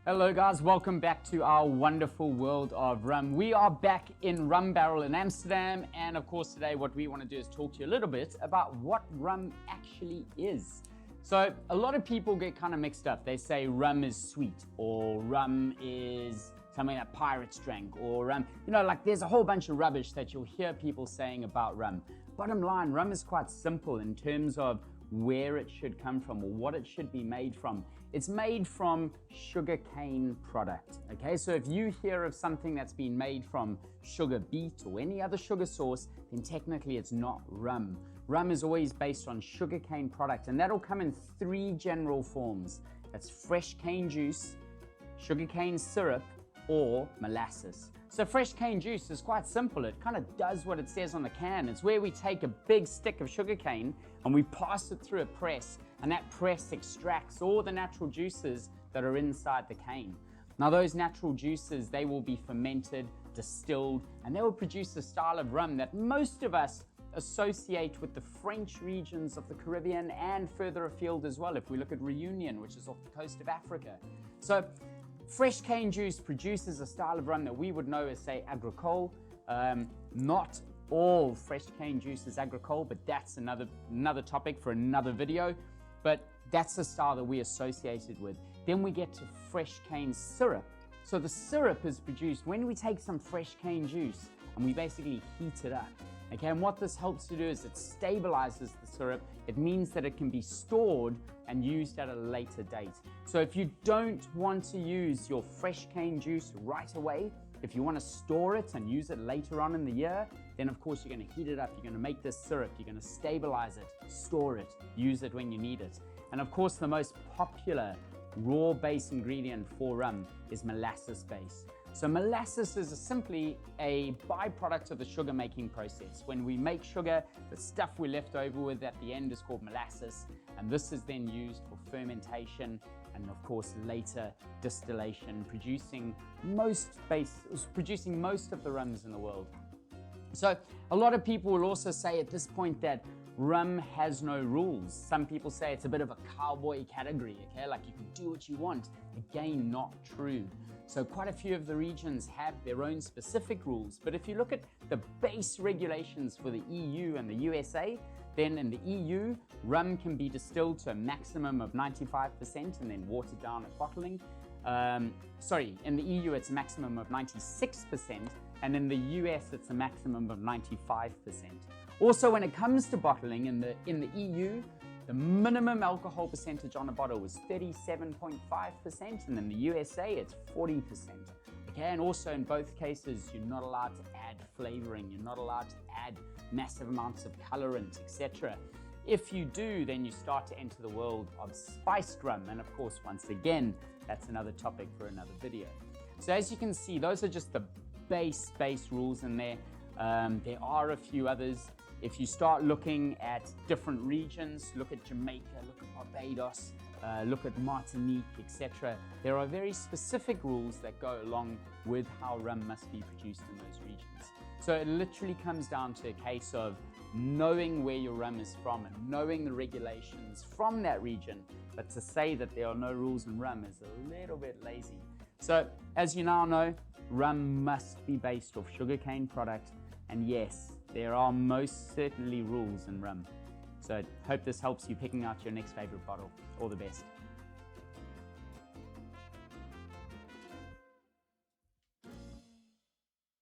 Hello guys, welcome back to our wonderful world of rum. We are back in Rum Barrel in Amsterdam, and of course today what we want to do is talk to you a little bit about what rum actually is. So a lot of people get kind of mixed up. They say rum is sweet, or rum is something that pirates drank, or like there's a whole bunch of rubbish that you'll hear people saying about rum. Bottom line, rum is quite simple in terms of where it should come from or what it should be made from. It's made from sugarcane product, okay? So if you hear of something that's been made from sugar beet or any other sugar source, then technically it's not rum. Rum is always based on sugarcane product, and that'll come in three general forms. That's fresh cane juice, sugarcane syrup, or molasses. So fresh cane juice is quite simple. It kind of does what it says on the can. It's where we take a big stick of sugarcane and we pass it through a press, and that press extracts all the natural juices that are inside the cane. Now those natural juices, they will be fermented, distilled, and they will produce a style of rum that most of us associate with the French regions of the Caribbean and further afield as well, if we look at Reunion, which is off the coast of Africa. So fresh cane juice produces a style of rum that we would know as, say, agricole. Not all fresh cane juice is agricole, but that's another topic for another video. But that's the style that we associated with. Then we get to fresh cane syrup. So the syrup is produced when we take some fresh cane juice and we basically heat it up. Okay, and what this helps to do is it stabilizes the syrup. It means that it can be stored and used at a later date. So if you don't want to use your fresh cane juice right away, if you want to store it and use it later on in the year, then of course you're going to heat it up, you're going to make this syrup, you're going to stabilize it, store it, use it when you need it. And of course the most popular raw base ingredient for rum is molasses base. So molasses is simply a byproduct of the sugar making process. When we make sugar, the stuff we're left over with at the end is called molasses, and this is then used for fermentation and of course later distillation, producing most of the rums in the world. So a lot of people will also say at this point that rum has no rules. Some people say it's a bit of a cowboy category, okay? Like you can do what you want. Again, not true. So quite a few of the regions have their own specific rules, but if you look at the base regulations for the EU and the USA, then in the EU, rum can be distilled to a maximum of 95% and then watered down at bottling. In the EU it's a maximum of 96%, and in the US it's a maximum of 95%. Also, when it comes to bottling in the EU, the minimum alcohol percentage on a bottle is 37.5%, and in the USA it's 40%. Okay, and also in both cases, you're not allowed to add flavoring, you're not allowed to add massive amounts of colorants, etc. If you do, then you start to enter the world of spiced rum, and of course, once again, that's another topic for another video. So as you can see, those are just the base rules in there. There are a few others. If you start looking at different regions, look at Jamaica, look at Barbados, look at Martinique, etc. There are very specific rules that go along with how rum must be produced in those regions. So it literally comes down to a case of knowing where your rum is from and knowing the regulations from that region. But to say that there are no rules in rum is a little bit lazy. So as you now know, rum must be based off sugarcane product. And yes, there are most certainly rules in rum. So I hope this helps you picking out your next favorite bottle. All the best.